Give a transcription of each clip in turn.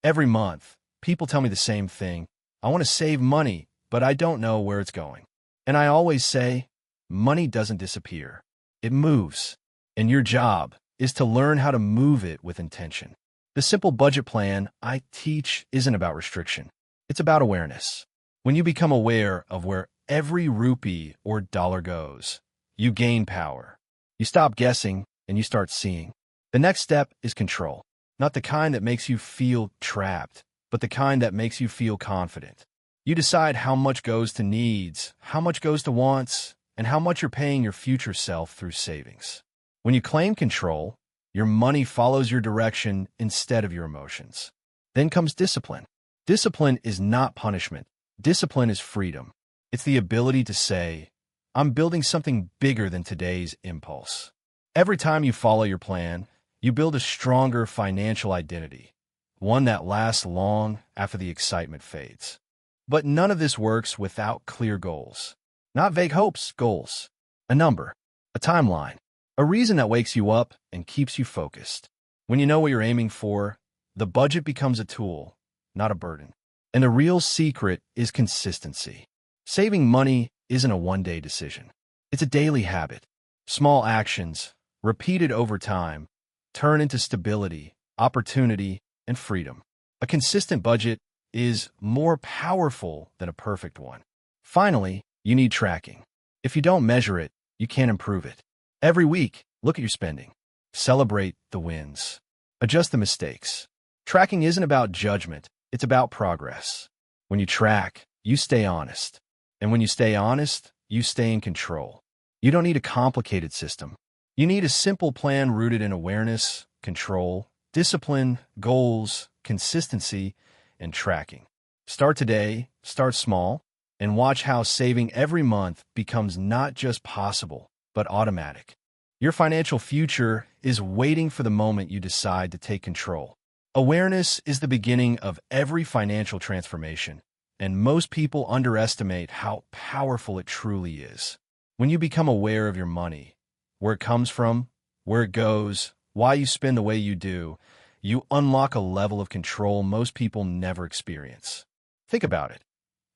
Every month, people tell me the same thing. I want to save money, but I don't know where it's going. And I always say, money doesn't disappear. It moves. And your job is to learn how to move it with intention. The simple budget plan I teach isn't about restriction. It's about awareness. When you become aware of where every rupee or dollar goes, you gain power. You stop guessing and you start seeing. The next step is control. Not the kind that makes you feel trapped, but the kind that makes you feel confident. You decide how much goes to needs, how much goes to wants, and how much you're paying your future self through savings. When you claim control, your money follows your direction instead of your emotions. Then comes discipline. Discipline is not punishment. Discipline is freedom. It's the ability to say, I'm building something bigger than today's impulse. Every time you follow your plan, you build a stronger financial identity, one that lasts long after the excitement fades. But none of this works without clear goals. Not vague hopes, goals. A number, a timeline, a reason that wakes you up and keeps you focused. When you know what you're aiming for, the budget becomes a tool, not a burden. And the real secret is consistency. Saving money isn't a one-day decision. It's a daily habit. Small actions, repeated over time, turn into stability, opportunity, and freedom. A consistent budget is more powerful than a perfect one. Finally, you need tracking. If you don't measure it, you can't improve it. Every week, look at your spending. Celebrate the wins. Adjust the mistakes. Tracking isn't about judgment, it's about progress. When you track, you stay honest. And when you stay honest, you stay in control. You don't need a complicated system. You need a simple plan rooted in awareness, control, discipline, goals, consistency, and tracking. Start today, start small, and watch how saving every month becomes not just possible, but automatic. Your financial future is waiting for the moment you decide to take control. Awareness is the beginning of every financial transformation, and most people underestimate how powerful it truly is. When you become aware of your money, where it comes from, where it goes, why you spend the way you do, you unlock a level of control most people never experience. Think about it.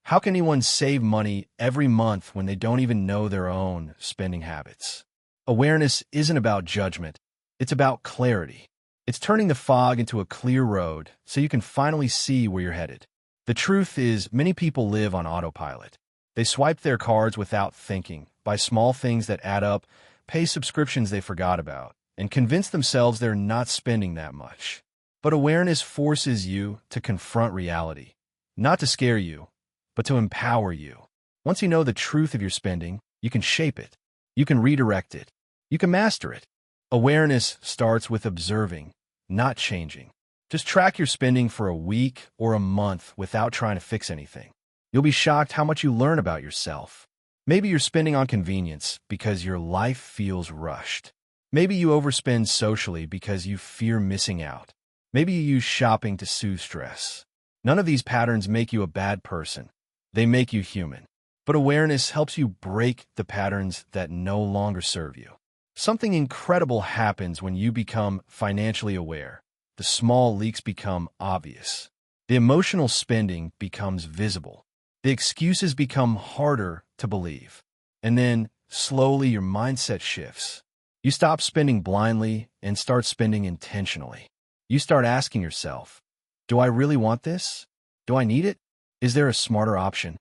How can anyone save money every month when they don't even know their own spending habits? Awareness isn't about judgment. It's about clarity. It's turning the fog into a clear road so you can finally see where you're headed. The truth is, many people live on autopilot. They swipe their cards without thinking, buy small things that add up, pay subscriptions they forgot about, and convince themselves they're not spending that much. But awareness forces you to confront reality, not to scare you, but to empower you. Once you know the truth of your spending, you can shape it. You can redirect it. You can master it. Awareness starts with observing, not changing. Just track your spending for a week or a month without trying to fix anything. You'll be shocked how much you learn about yourself. Maybe you're spending on convenience because your life feels rushed. Maybe you overspend socially because you fear missing out. Maybe you use shopping to soothe stress. None of these patterns make you a bad person. They make you human. But awareness helps you break the patterns that no longer serve you. Something incredible happens when you become financially aware. The small leaks become obvious. The emotional spending becomes visible. The excuses become harder to believe. And then, slowly, your mindset shifts. You stop spending blindly and start spending intentionally. You start asking yourself, do I really want this? Do I need it? Is there a smarter option?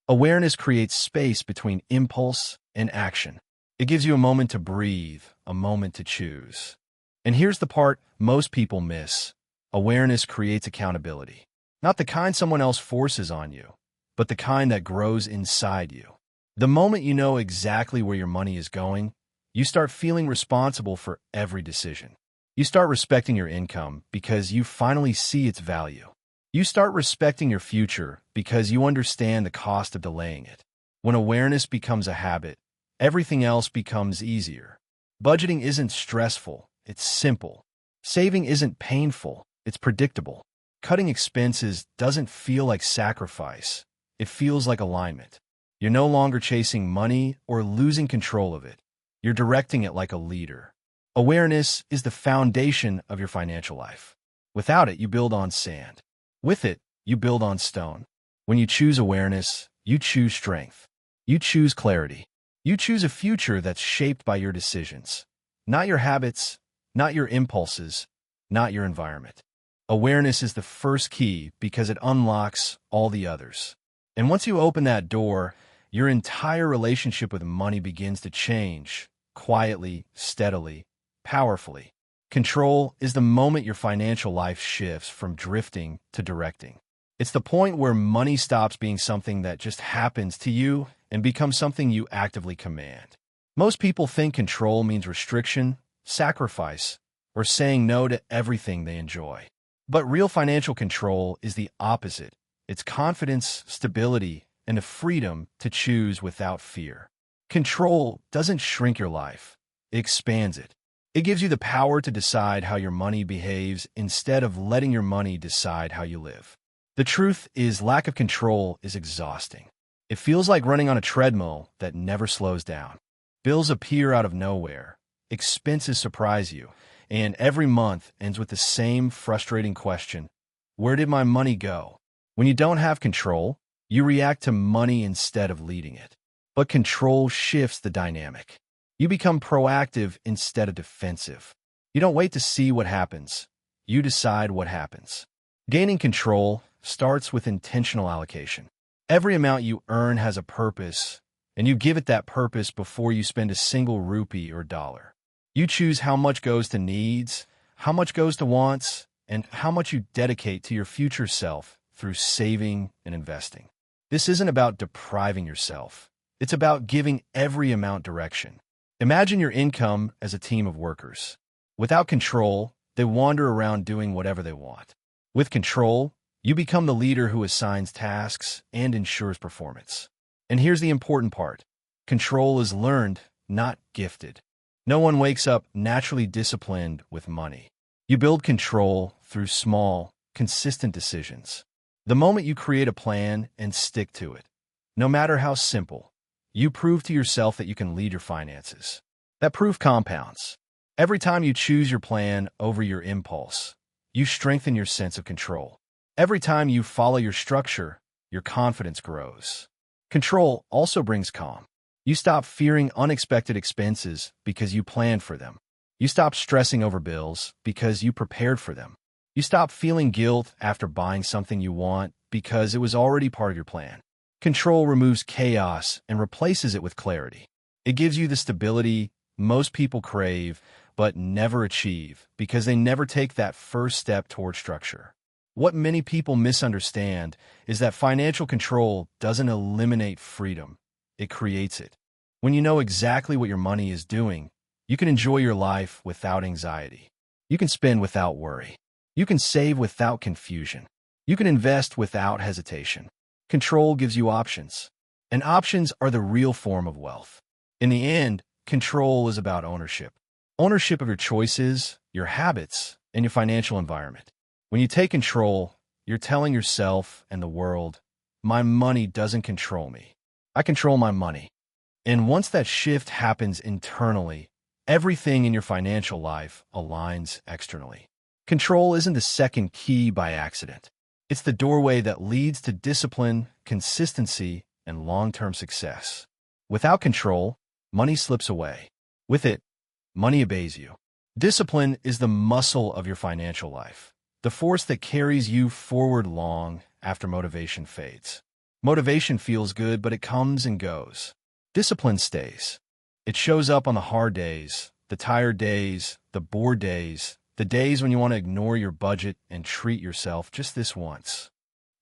Awareness creates space between impulse and action. It gives you a moment to breathe, a moment to choose. And here's the part most people miss. Awareness creates accountability. Not the kind someone else forces on you, but the kind that grows inside you. The moment you know exactly where your money is going, you start feeling responsible for every decision. You start respecting your income because you finally see its value. You start respecting your future because you understand the cost of delaying it. When awareness becomes a habit, everything else becomes easier. Budgeting isn't stressful, it's simple. Saving isn't painful, it's predictable. Cutting expenses doesn't feel like sacrifice, it feels like alignment. You're no longer chasing money or losing control of it. You're directing it like a leader. Awareness is the foundation of your financial life. Without it, you build on sand. With it, you build on stone. When you choose awareness, you choose strength. You choose clarity. You choose a future that's shaped by your decisions. Not your habits, not your impulses, not your environment. Awareness is the first key because it unlocks all the others. And once you open that door, your entire relationship with money begins to change, quietly, steadily, powerfully. Control is the moment your financial life shifts from drifting to directing. It's the point where money stops being something that just happens to you and becomes something you actively command. Most people think control means restriction, sacrifice, or saying no to everything they enjoy. But real financial control is the opposite. It's confidence, stability, and the freedom to choose without fear. Control doesn't shrink your life. It expands it. It gives you the power to decide how your money behaves instead of letting your money decide how you live. The truth is, lack of control is exhausting. It feels like running on a treadmill that never slows down. Bills appear out of nowhere. Expenses surprise you. And every month ends with the same frustrating question: where did my money go? When you don't have control, you react to money instead of leading it. But control shifts the dynamic. You become proactive instead of defensive. You don't wait to see what happens. You decide what happens. Gaining control starts with intentional allocation. Every amount you earn has a purpose, and you give it that purpose before you spend a single rupee or dollar. You choose how much goes to needs, how much goes to wants, and how much you dedicate to your future self through saving and investing. This isn't about depriving yourself. It's about giving every amount direction. Imagine your income as a team of workers. Without control, they wander around doing whatever they want. With control, you become the leader who assigns tasks and ensures performance. And here's the important part. Control is learned, not gifted. No one wakes up naturally disciplined with money. You build control through small, consistent decisions. The moment you create a plan and stick to it, no matter how simple, you prove to yourself that you can lead your finances. That proof compounds. Every time you choose your plan over your impulse, you strengthen your sense of control. Every time you follow your structure, your confidence grows. Control also brings calm. You stop fearing unexpected expenses because you planned for them. You stop stressing over bills because you prepared for them. You stop feeling guilt after buying something you want because it was already part of your plan. Control removes chaos and replaces it with clarity. It gives you the stability most people crave but never achieve because they never take that first step toward structure. What many people misunderstand is that financial control doesn't eliminate freedom. It creates it. When you know exactly what your money is doing, you can enjoy your life without anxiety. You can spend without worry. You can save without confusion. You can invest without hesitation. Control gives you options, and options are the real form of wealth. In the end, control is about ownership. Ownership of your choices, your habits, and your financial environment. When you take control, you're telling yourself and the world, my money doesn't control me. I control my money. And once that shift happens internally, everything in your financial life aligns externally. Control isn't the second key by accident. It's the doorway that leads to discipline, consistency, and long-term success. Without control, money slips away. With it, money obeys you. Discipline is the muscle of your financial life, the force that carries you forward long after motivation fades. Motivation feels good, but it comes and goes. Discipline stays. It shows up on the hard days, the tired days, the bored days, the days when you want to ignore your budget and treat yourself just this once.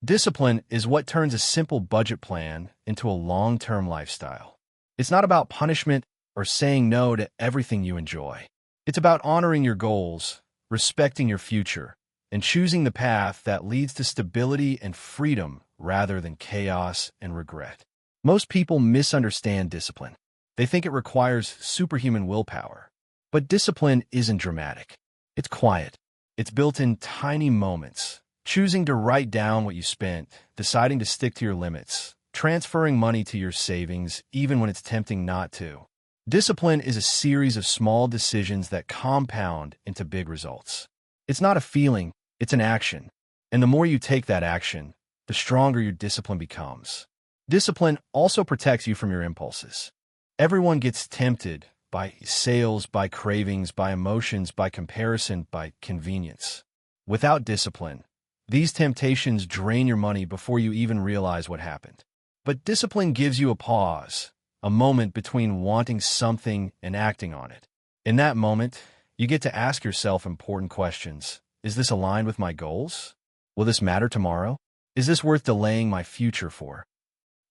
Discipline is what turns a simple budget plan into a long-term lifestyle. It's not about punishment or saying no to everything you enjoy. It's about honoring your goals, respecting your future, and choosing the path that leads to stability and freedom rather than chaos and regret. Most people misunderstand discipline. They think it requires superhuman willpower. But discipline isn't dramatic. It's quiet. It's built in tiny moments. Choosing to write down what you spent, deciding to stick to your limits, transferring money to your savings even when it's tempting not to. Discipline is a series of small decisions that compound into big results. It's not a feeling, It's an action. And the more you take that action, the stronger your discipline becomes. Discipline also protects you from your impulses. Everyone gets tempted by sales, by cravings, by emotions, by comparison, by convenience. Without discipline, these temptations drain your money before you even realize what happened. But discipline gives you a pause, a moment between wanting something and acting on it. In that moment, you get to ask yourself important questions. Is this aligned with my goals? Will this matter tomorrow? Is this worth delaying my future for?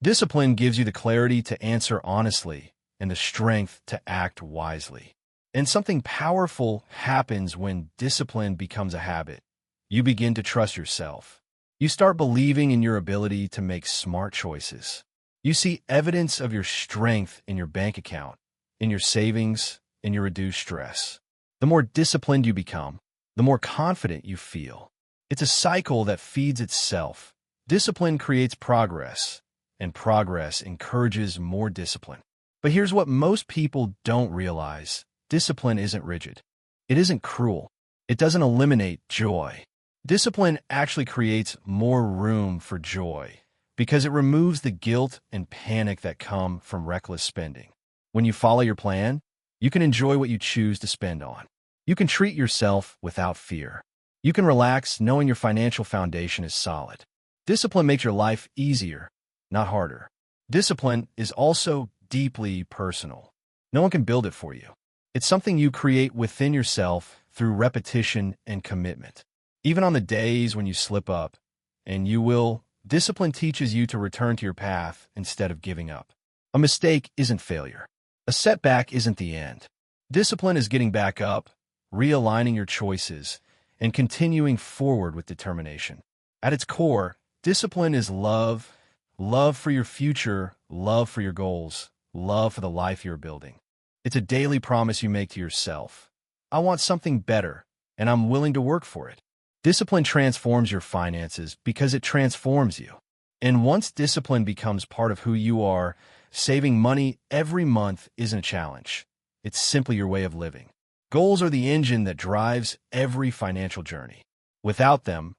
Discipline gives you the clarity to answer honestly and the strength to act wisely. And something powerful happens when discipline becomes a habit. You begin to trust yourself. You start believing in your ability to make smart choices. You see evidence of your strength in your bank account, in your savings, in your reduced stress. The more disciplined you become, the more confident you feel. It's a cycle that feeds itself. Discipline creates progress, and progress encourages more discipline. But here's what most people don't realize. Discipline isn't rigid. It isn't cruel. It doesn't eliminate joy. Discipline actually creates more room for joy because it removes the guilt and panic that come from reckless spending. When you follow your plan, you can enjoy what you choose to spend on. You can treat yourself without fear. You can relax knowing your financial foundation is solid. Discipline makes your life easier, not harder. Discipline is also deeply personal. No one can build it for you. It's something you create within yourself through repetition and commitment. Even on the days when you slip up, and you will, discipline teaches you to return to your path instead of giving up. A mistake isn't failure. A setback isn't the end. Discipline is getting back up, realigning your choices, and continuing forward with determination. At its core, discipline is love, love for your future, love for your goals, love for the life you're building. It's a daily promise you make to yourself. I want something better, and I'm willing to work for it. Discipline transforms your finances because it transforms you. And once discipline becomes part of who you are, saving money every month isn't a challenge. It's simply your way of living. Goals are the engine that drives every financial journey. Without them,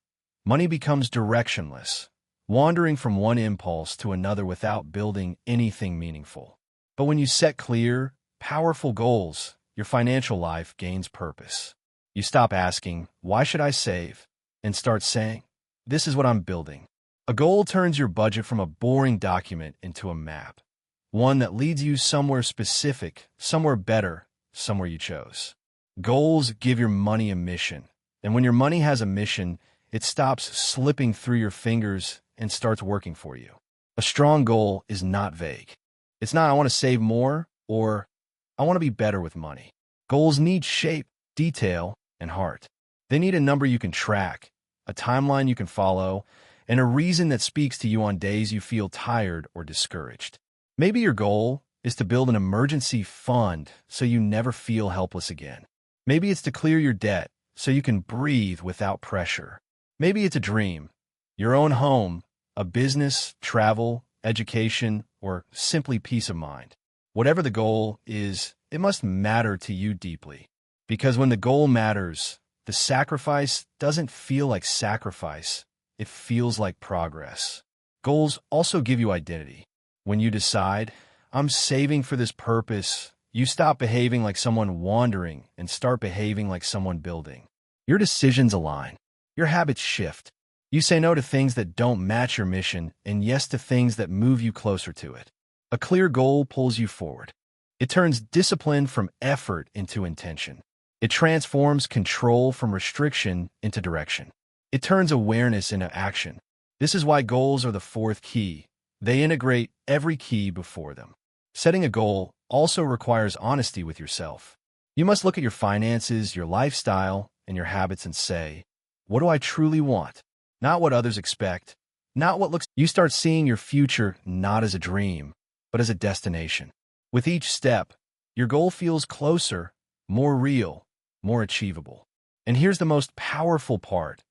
money becomes directionless, wandering from one impulse to another without building anything meaningful. But when you set clear, powerful goals, your financial life gains purpose. You stop asking, why should I save? And start saying, this is what I'm building. A goal turns your budget from a boring document into a map. One that leads you somewhere specific, somewhere better, somewhere you chose. Goals give your money a mission. And when your money has a mission, it stops slipping through your fingers and starts working for you. A strong goal is not vague. It's not, I want to save more, or I want to be better with money. Goals need shape, detail, and heart. They need a number you can track, a timeline you can follow, and a reason that speaks to you on days you feel tired or discouraged. Maybe your goal is to build an emergency fund so you never feel helpless again. Maybe it's to clear your debt so you can breathe without pressure. Maybe it's a dream, your own home, a business, travel, education, or simply peace of mind. Whatever the goal is, it must matter to you deeply. Because when the goal matters, the sacrifice doesn't feel like sacrifice. It feels like progress. Goals also give you identity. When you decide, I'm saving for this purpose, you stop behaving like someone wandering and start behaving like someone building. Your decisions align. Your habits shift. You say no to things that don't match your mission and yes to things that move you closer to it. A clear goal pulls you forward. It turns discipline from effort into intention. It transforms control from restriction into direction. It turns awareness into action. This is why goals are the fourth key. They integrate every key before them. Setting a goal also requires honesty with yourself. You must look at your finances, your lifestyle, and your habits and say, what do I truly want? Not what others expect, not what looks. You start seeing your future not as a dream, but as a destination. With each step, your goal feels closer, more real, more achievable. And here's the most powerful part.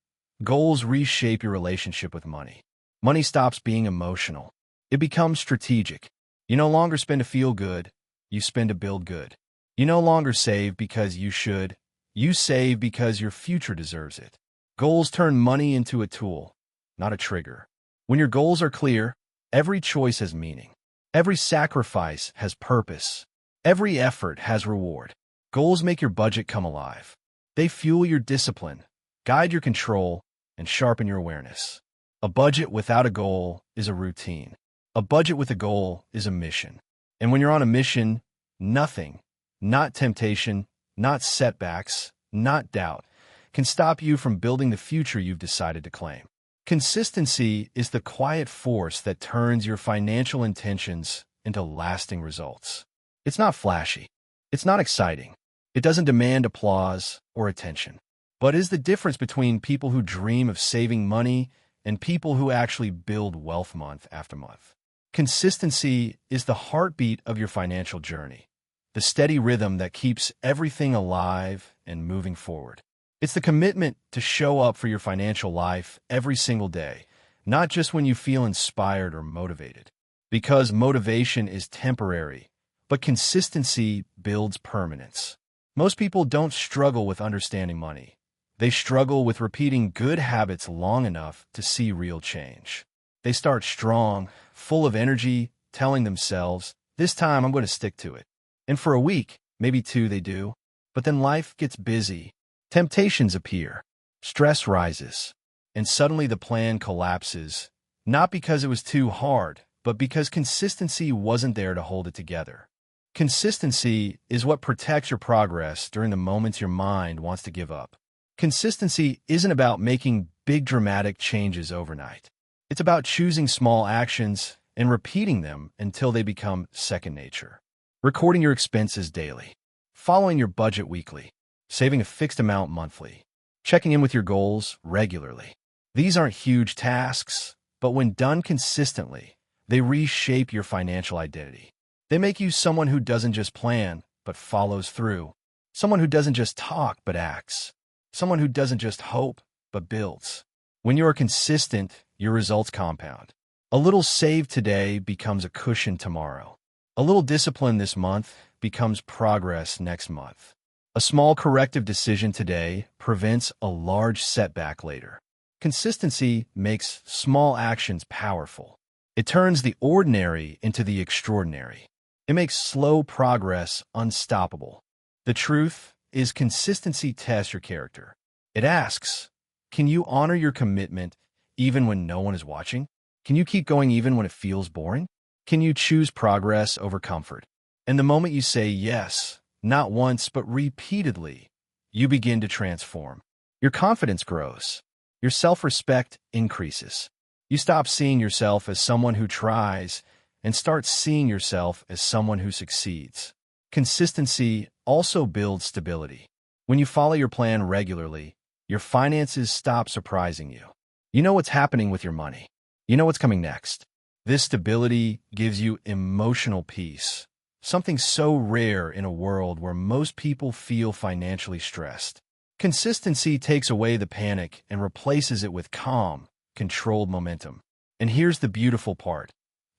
Goals reshape your relationship with money. Money stops being emotional. It becomes strategic. You no longer spend to feel good. You spend to build good. You no longer save because you should. You save because your future deserves it. Goals turn money into a tool, not a trigger. When your goals are clear, every choice has meaning. Every sacrifice has purpose. Every effort has reward. Goals make your budget come alive. They fuel your discipline, guide your control, and sharpen your awareness. A budget without a goal is a routine. A budget with a goal is a mission. And when you're on a mission, nothing, not temptation, not setbacks, not doubt, can stop you from building the future you've decided to claim. Consistency is the quiet force that turns your financial intentions into lasting results. It's not flashy. It's not exciting. It doesn't demand applause or attention. But is the difference between people who dream of saving money and people who actually build wealth month after month. Consistency is the heartbeat of your financial journey, the steady rhythm that keeps everything alive and moving forward. It's the commitment to show up for your financial life every single day, not just when you feel inspired or motivated. Because motivation is temporary, but consistency builds permanence. Most people don't struggle with understanding money. They struggle with repeating good habits long enough to see real change. They start strong, full of energy, telling themselves, "This time I'm going to stick to it." And for a week, maybe two, they do. But then life gets busy. Temptations appear. Stress rises. And suddenly the plan collapses, not because it was too hard, but because consistency wasn't there to hold it together. Consistency is what protects your progress during the moments your mind wants to give up. Consistency isn't about making big dramatic changes overnight. It's about choosing small actions and repeating them until they become second nature. Recording your expenses daily, following your budget weekly, saving a fixed amount monthly, checking in with your goals regularly. These aren't huge tasks, but when done consistently, they reshape your financial identity. They make you someone who doesn't just plan, but follows through. Someone who doesn't just talk, but acts. Someone who doesn't just hope, but builds. When you are consistent, your results compound. A little saved today becomes a cushion tomorrow. A little discipline this month becomes progress next month. A small corrective decision today prevents a large setback later. Consistency makes small actions powerful. It turns the ordinary into the extraordinary. It makes slow progress unstoppable. The truth is consistency tests your character. It asks, can you honor your commitment even when no one is watching? Can you keep going even when it feels boring? Can you choose progress over comfort? And the moment you say yes, not once but repeatedly, you begin to transform. Your confidence grows. Your self-respect increases. You stop seeing yourself as someone who tries and start seeing yourself as someone who succeeds. Consistency also builds stability. When you follow your plan regularly, your finances stop surprising you. You know what's happening with your money. You know what's coming next. This stability gives you emotional peace, something so rare in a world where most people feel financially stressed. Consistency takes away the panic and replaces it with calm, controlled momentum. And here's the beautiful part.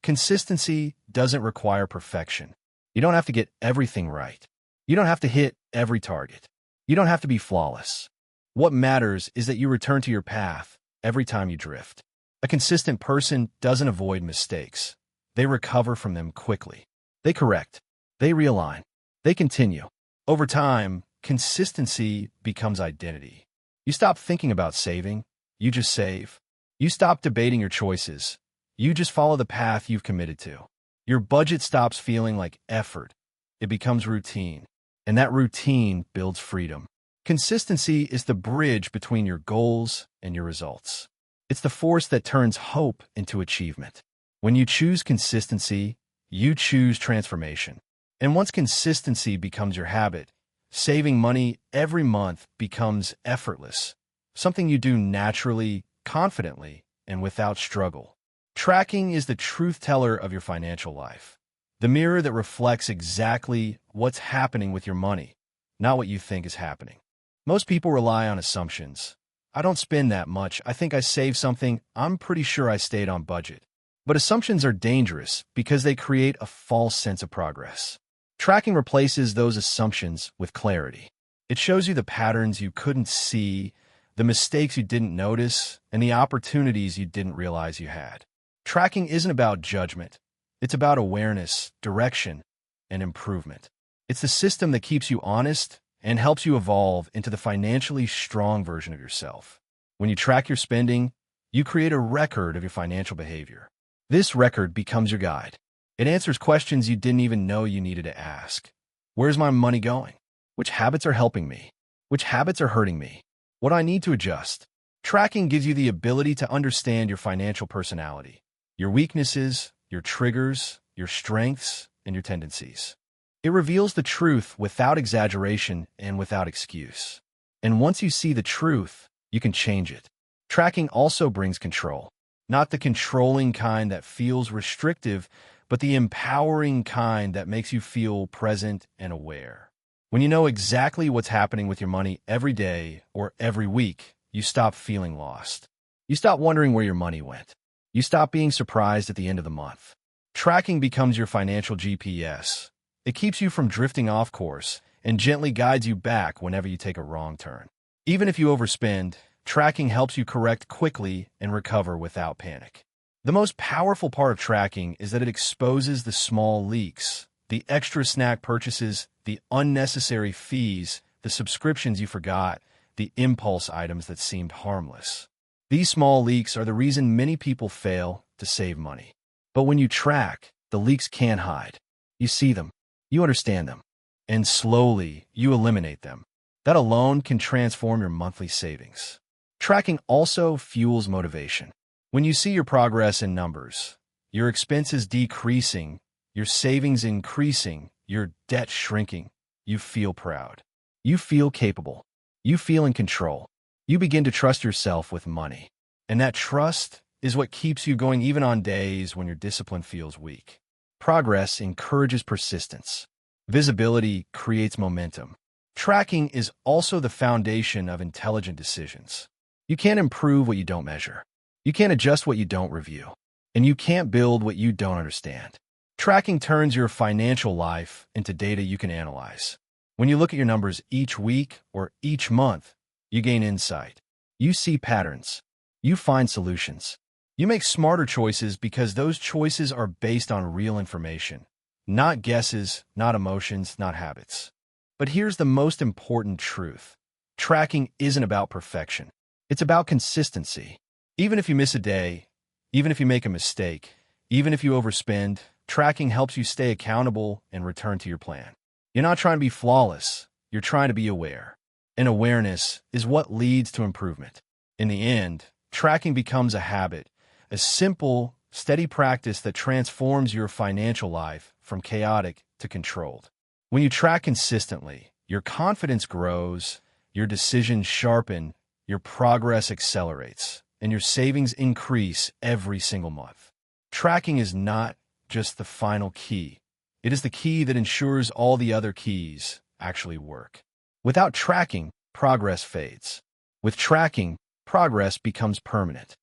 Consistency doesn't require perfection. You don't have to get everything right. You don't have to hit every target. You don't have to be flawless. What matters is that you return to your path every time you drift. A consistent person doesn't avoid mistakes. They recover from them quickly. They correct. They realign. They continue. Over time, consistency becomes identity. You stop thinking about saving. You just save. You stop debating your choices. You just follow the path you've committed to. Your budget stops feeling like effort. It becomes routine. And that routine builds freedom. Consistency is the bridge between your goals and your results. It's the force that turns hope into achievement. When you choose consistency, you choose transformation. And once consistency becomes your habit, saving money every month becomes effortless, something you do naturally, confidently, and without struggle. Tracking is the truth teller of your financial life, the mirror that reflects exactly what's happening with your money, not what you think is happening. Most people rely on assumptions. I don't spend that much. I think I saved something. I'm pretty sure I stayed on budget. But assumptions are dangerous because they create a false sense of progress. Tracking replaces those assumptions with clarity. It shows you the patterns you couldn't see the mistakes you didn't notice, and the opportunities you didn't realize you had. Tracking isn't about judgment. It's about awareness, direction, and improvement. It's the system that keeps you honest and helps you evolve into the financially strong version of yourself. When you track your spending, you create a record of your financial behavior. This record becomes your guide. It answers questions you didn't even know you needed to ask. Where's my money going? Which habits are helping me? Which habits are hurting me? What do I need to adjust? Tracking gives you the ability to understand your financial personality, your weaknesses, your triggers, your strengths, and your tendencies. It reveals the truth without exaggeration and without excuse. And once you see the truth, you can change it. Tracking also brings control. Not the controlling kind that feels restrictive, but the empowering kind that makes you feel present and aware. When you know exactly what's happening with your money every day or every week, you stop feeling lost. You stop wondering where your money went. You stop being surprised at the end of the month. Tracking becomes your financial GPS. It keeps you from drifting off course and gently guides you back whenever you take a wrong turn. Even if you overspend, tracking helps you correct quickly and recover without panic. The most powerful part of tracking is that it exposes the small leaks, the extra snack purchases, the unnecessary fees, the subscriptions you forgot, the impulse items that seemed harmless. These small leaks are the reason many people fail to save money. But when you track, the leaks can't hide. You see them, you understand them, and slowly you eliminate them. That alone can transform your monthly savings. Tracking also fuels motivation. When you see your progress in numbers, your expenses decreasing, your savings increasing, your debt shrinking, you feel proud. You feel capable. You feel in control. You begin to trust yourself with money. And that trust is what keeps you going even on days when your discipline feels weak. Progress encourages persistence. Visibility creates momentum. Tracking is also the foundation of intelligent decisions. You can't improve what you don't measure. You can't adjust what you don't review. And you can't build what you don't understand. Tracking turns your financial life into data you can analyze. When you look at your numbers each week or each month, you gain insight. You see patterns. You find solutions. You make smarter choices because those choices are based on real information, not guesses, not emotions, not habits. But here's the most important truth. Tracking isn't about perfection. It's about consistency. Even if you miss a day, even if you make a mistake, even if you overspend, tracking helps you stay accountable and return to your plan. You're not trying to be flawless. You're trying to be aware. And awareness is what leads to improvement. In the end, tracking becomes a habit, a simple, steady practice that transforms your financial life from chaotic to controlled. When you track consistently, your confidence grows, your decisions sharpen, your progress accelerates, and your savings increase every single month. Tracking is not just the final key. It is the key that ensures all the other keys actually work. Without tracking, progress fades. With tracking, progress becomes permanent.